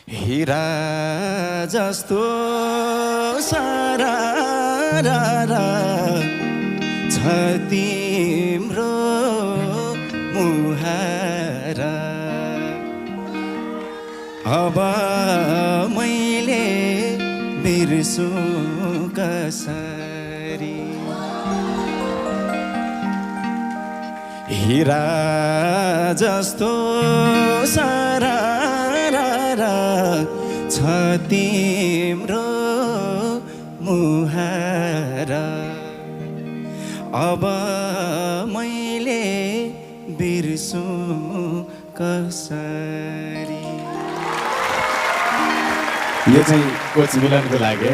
हीरा जस्तो सारा छ तिम्रो मुहार। अब मैले बिर्सु कसरी। हीरा जस्तो सारा छ तिम्रो मुहार। अब मैले बिर्सु कसरी। यो चाहिँ कोच मिलनको लागि।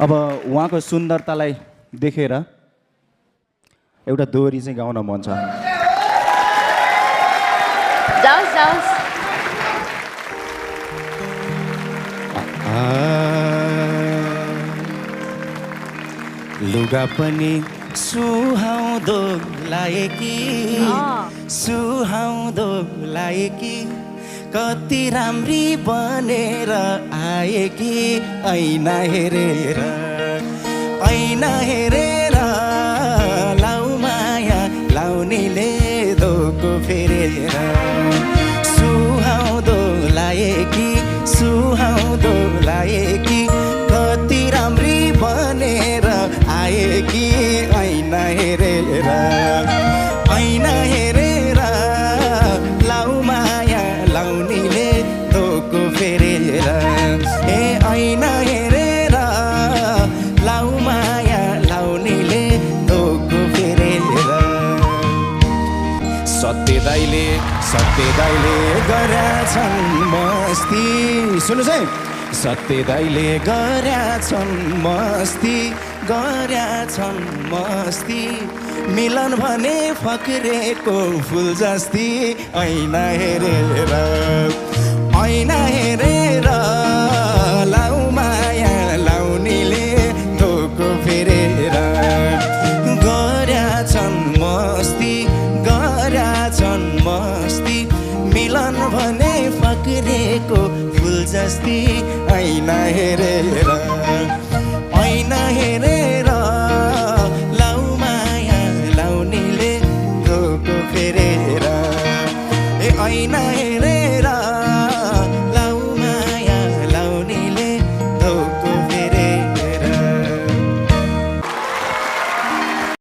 अब उहाँको सुन्दरतालाई देखेर एउटा दोहोरी चाहिँ गाउन मन छ। जाओस् जाओस्। लुगा पनि सुहाउँदो लाएकी, सुहाउँदो लाएकी, कति राम्री बनेर आएकी। ऐना हेरेर, ऐना हेरेर लाउ माया लाउनेले धोको फेरेर। सुहाउँदो लाएकी, सुहाउँदो लाएकी, कति राम्री बनेर आएकी। ऐना हेरेर, ऐना हेरेर लाउ माया लाउनेले धोको फेरेर। ए ऐना हेरेर लाउ माया लाउनेले धोको फेरेर। सत्य दाइले गर्या छन् मस्ती। सुन्नुहोस् है, सत्य दाइले गर्या छन् मस्ती, गर्या छन् मस्ती। मिलन भने फक्रेको फुल जस्ती। ऐना हेरेर, ऐना हेरेर लाउ माया लाउनेले धोको फेरेर। गर्या छन् मस्ती, गर्या छन् मस्ती। मिलन भने फक्रेको फुल जस्ती। ऐना हेरेर